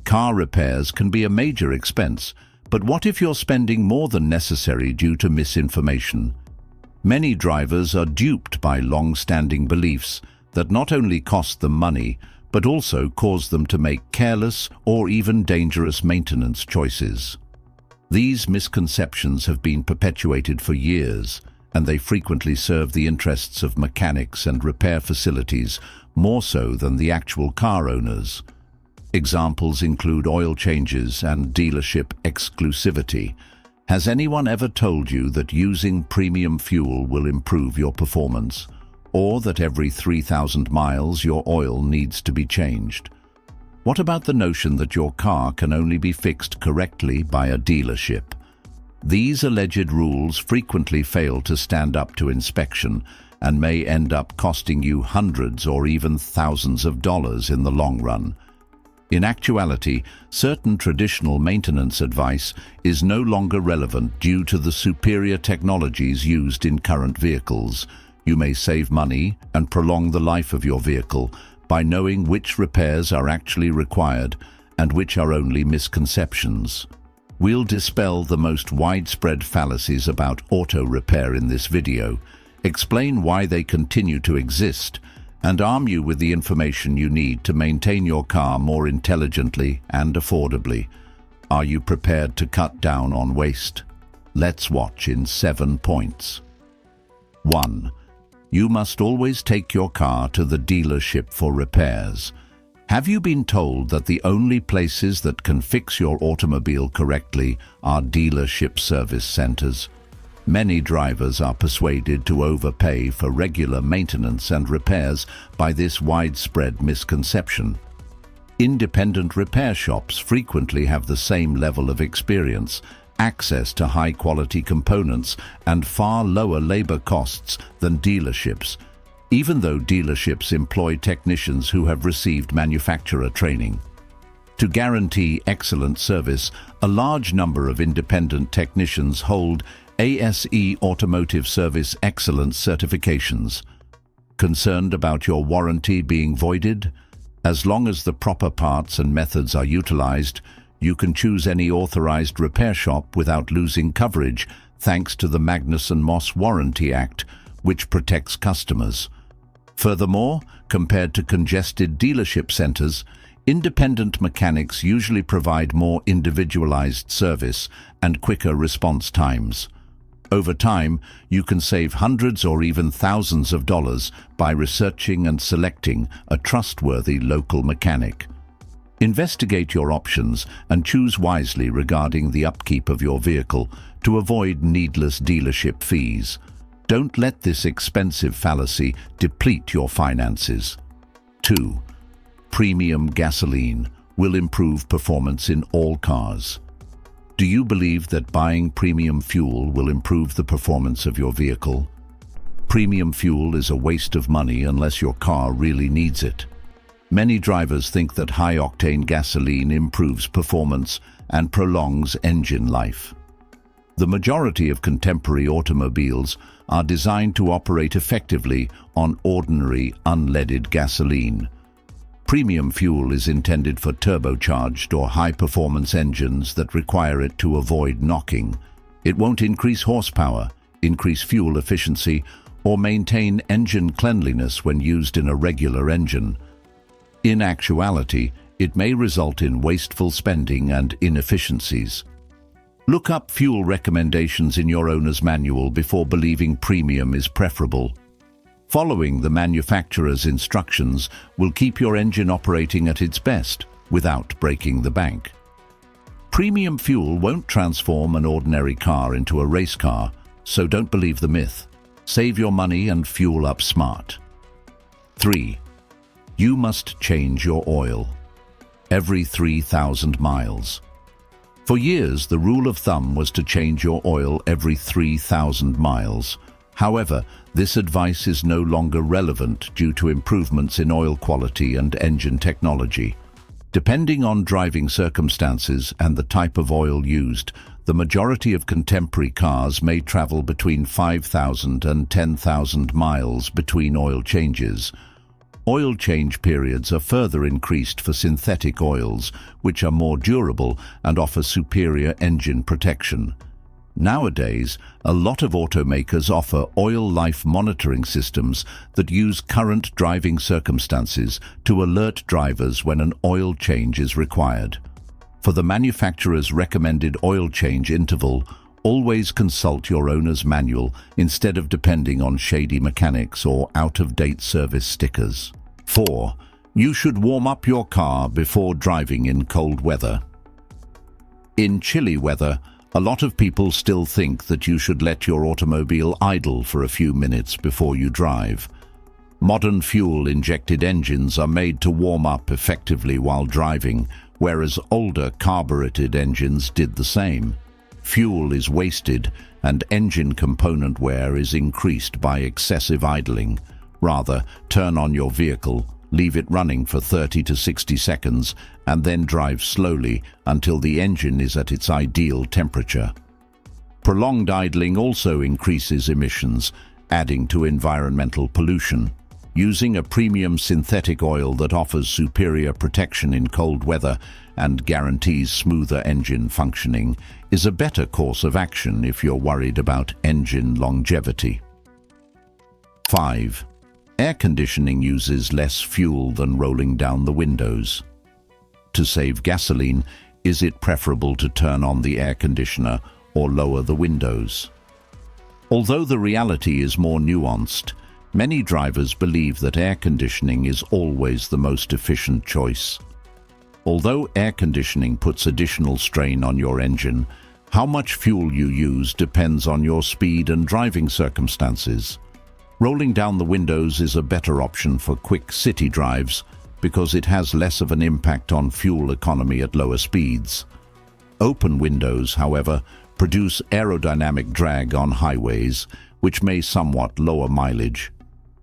Car repairs can be a major expense, but what if you're spending more than necessary due to misinformation? Many drivers are duped by long-standing beliefs that not only cost them money, but also cause them to make careless or even dangerous maintenance choices. These misconceptions have been perpetuated for years, and they frequently serve the interests of mechanics and repair facilities more so than the actual car owners. Examples include oil changes and dealership exclusivity. Has anyone ever told you that using premium fuel will improve your performance, or that every 3,000 miles your oil needs to be changed? What about the notion that your car can only be fixed correctly by a dealership? These alleged rules frequently fail to stand up to inspection and may end up costing you hundreds or even thousands of dollars in the long run. In actuality, certain traditional maintenance advice is no longer relevant due to the superior technologies used in current vehicles. You may save money and prolong the life of your vehicle by knowing which repairs are actually required and which are only misconceptions. We'll dispel the most widespread fallacies about auto repair in this video, explain why they continue to exist, and arm you with the information you need to maintain your car more intelligently and affordably. Are you prepared to cut down on waste? Let's watch in 7 points. 1. You must always take your car to the dealership for repairs. Have you been told that the only places that can fix your automobile correctly are dealership service centers? Many drivers are persuaded to overpay for regular maintenance and repairs by this widespread misconception. Independent repair shops frequently have the same level of experience, access to high-quality components, and far lower labor costs than dealerships, even though dealerships employ technicians who have received manufacturer training. To guarantee excellent service, a large number of independent technicians hold ASE Automotive Service Excellence certifications. Concerned about your warranty being voided? As long as the proper parts and methods are utilized, you can choose any authorized repair shop without losing coverage thanks to the Magnuson-Moss Warranty Act, which protects customers. Furthermore, compared to congested dealership centers, independent mechanics usually provide more individualized service and quicker response times. Over time, you can save hundreds or even thousands of dollars by researching and selecting a trustworthy local mechanic. Investigate your options and choose wisely regarding the upkeep of your vehicle to avoid needless dealership fees. Don't let this expensive fallacy deplete your finances. 2. Premium gasoline will improve performance in all cars. Do you believe that buying premium fuel will improve the performance of your vehicle? Premium fuel is a waste of money unless your car really needs it. Many drivers think that high-octane gasoline improves performance and prolongs engine life. The majority of contemporary automobiles are designed to operate effectively on ordinary unleaded gasoline. Premium fuel is intended for turbocharged or high-performance engines that require it to avoid knocking. It won't increase horsepower, increase fuel efficiency, or maintain engine cleanliness when used in a regular engine. In actuality, it may result in wasteful spending and inefficiencies. Look up fuel recommendations in your owner's manual before believing premium is preferable. Following the manufacturer's instructions will keep your engine operating at its best without breaking the bank. Premium fuel won't transform an ordinary car into a race car, so don't believe the myth. Save your money and fuel up smart. 3. You must change your oil every 3,000 miles. For years, the rule of thumb was to change your oil every 3,000 miles. However, this advice is no longer relevant due to improvements in oil quality and engine technology. Depending on driving circumstances and the type of oil used, the majority of contemporary cars may travel between 5,000 and 10,000 miles between oil changes. Oil change periods are further increased for synthetic oils, which are more durable and offer superior engine protection. Nowadays, a lot of automakers offer oil life monitoring systems that use current driving circumstances to alert drivers when an oil change is required. For the manufacturer's recommended oil change interval, always consult your owner's manual instead of depending on shady mechanics or out-of-date service stickers. 4. You should warm up your car before driving in cold weather. In chilly weather, a lot of people still think that you should let your automobile idle for a few minutes before you drive. Modern fuel-injected engines are made to warm up effectively while driving, whereas older carbureted engines did the same. Fuel is wasted and engine component wear is increased by excessive idling. Rather, turn on your vehicle, leave it running for 30 to 60 seconds, and then drive slowly until the engine is at its ideal temperature. Prolonged idling also increases emissions, adding to environmental pollution. Using a premium synthetic oil that offers superior protection in cold weather and guarantees smoother engine functioning is a better course of action if you're worried about engine longevity. 5. Air conditioning uses less fuel than rolling down the windows. To save gasoline, is it preferable to turn on the air conditioner or lower the windows? Although the reality is more nuanced, many drivers believe that air conditioning is always the most efficient choice. Although air conditioning puts additional strain on your engine, how much fuel you use depends on your speed and driving circumstances. Rolling down the windows is a better option for quick city drives because it has less of an impact on fuel economy at lower speeds. Open windows, however, produce aerodynamic drag on highways, which may somewhat lower mileage.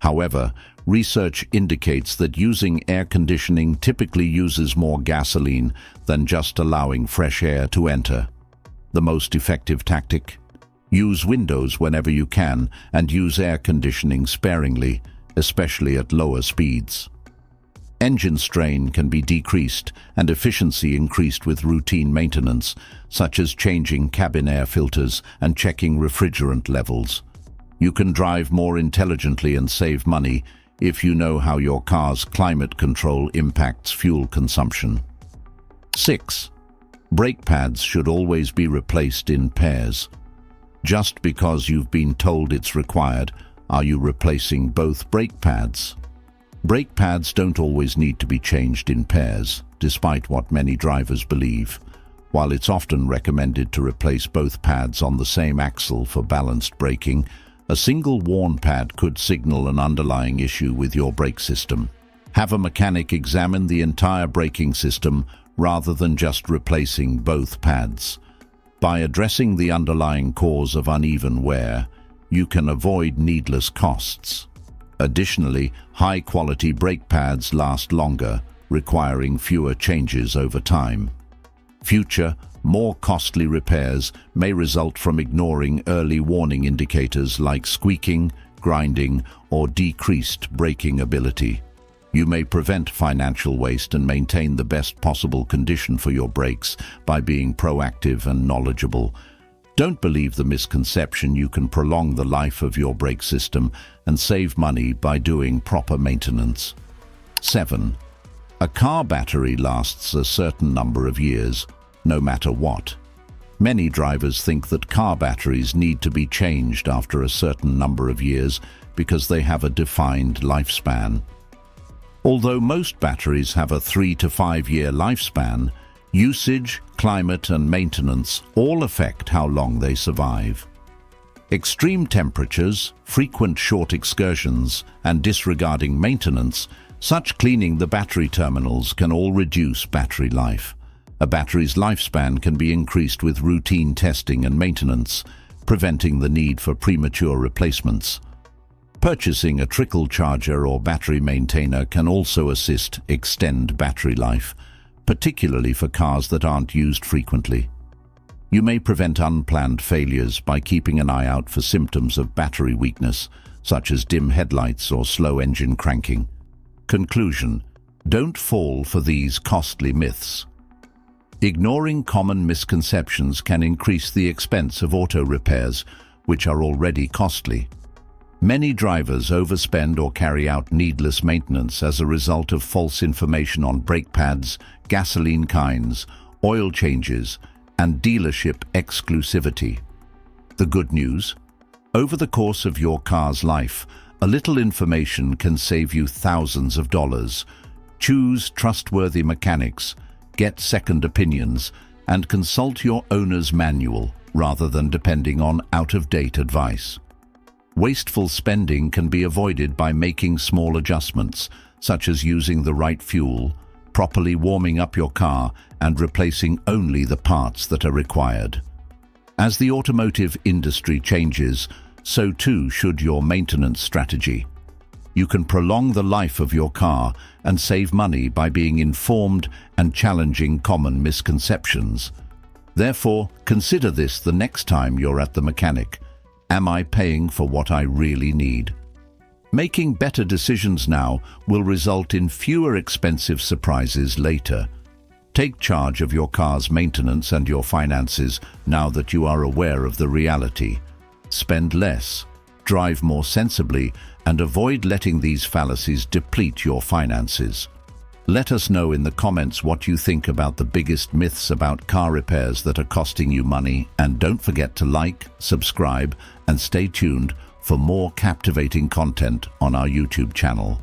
However, research indicates that using air conditioning typically uses more gasoline than just allowing fresh air to enter. The most effective tactic? Use windows whenever you can and use air conditioning sparingly, especially at lower speeds. Engine strain can be decreased and efficiency increased with routine maintenance, such as changing cabin air filters and checking refrigerant levels. You can drive more intelligently and save money if you know how your car's climate control impacts fuel consumption. 6. Brake pads should always be replaced in pairs. Just because you've been told it's required, are you replacing both brake pads? Brake pads don't always need to be changed in pairs, despite what many drivers believe. While it's often recommended to replace both pads on the same axle for balanced braking, a single worn pad could signal an underlying issue with your brake system. Have a mechanic examine the entire braking system rather than just replacing both pads. By addressing the underlying cause of uneven wear, you can avoid needless costs. Additionally, high-quality brake pads last longer, requiring fewer changes over time. Future, more costly repairs may result from ignoring early warning indicators like squeaking, grinding, or decreased braking ability. You may prevent financial waste and maintain the best possible condition for your brakes by being proactive and knowledgeable. Don't believe the misconception you can prolong the life of your brake system and save money by doing proper maintenance. 7. A car battery lasts a certain number of years, no matter what. Many drivers think that car batteries need to be changed after a certain number of years because they have a defined lifespan. Although most batteries have a 3 to 5 year lifespan, usage, climate, and maintenance all affect how long they survive. Extreme temperatures, frequent short excursions, and disregarding maintenance, such cleaning the battery terminals can all reduce battery life. A battery's lifespan can be increased with routine testing and maintenance, preventing the need for premature replacements. Purchasing a trickle charger or battery maintainer can also extend battery life, particularly for cars that aren't used frequently. You may prevent unplanned failures by keeping an eye out for symptoms of battery weakness, such as dim headlights or slow engine cranking. Conclusion: don't fall for these costly myths. Ignoring common misconceptions can increase the expense of auto repairs, which are already costly. Many drivers overspend or carry out needless maintenance as a result of false information on brake pads, gasoline kinds, oil changes, and dealership exclusivity. The good news? Over the course of your car's life, a little information can save you thousands of dollars. Choose trustworthy mechanics, get second opinions, and consult your owner's manual rather than depending on out-of-date advice. Wasteful spending can be avoided by making small adjustments, such as using the right fuel, properly warming up your car, and replacing only the parts that are required. As the automotive industry changes, so too should your maintenance strategy. You can prolong the life of your car and save money by being informed and challenging common misconceptions. Therefore, consider this the next time you're at the mechanic. Am I paying for what I really need? Making better decisions now will result in fewer expensive surprises later. Take charge of your car's maintenance and your finances now that you are aware of the reality. Spend less, drive more sensibly, and avoid letting these fallacies deplete your finances. Let us know in the comments what you think about the biggest myths about car repairs that are costing you money, and don't forget to like, subscribe, and stay tuned for more captivating content on our YouTube channel.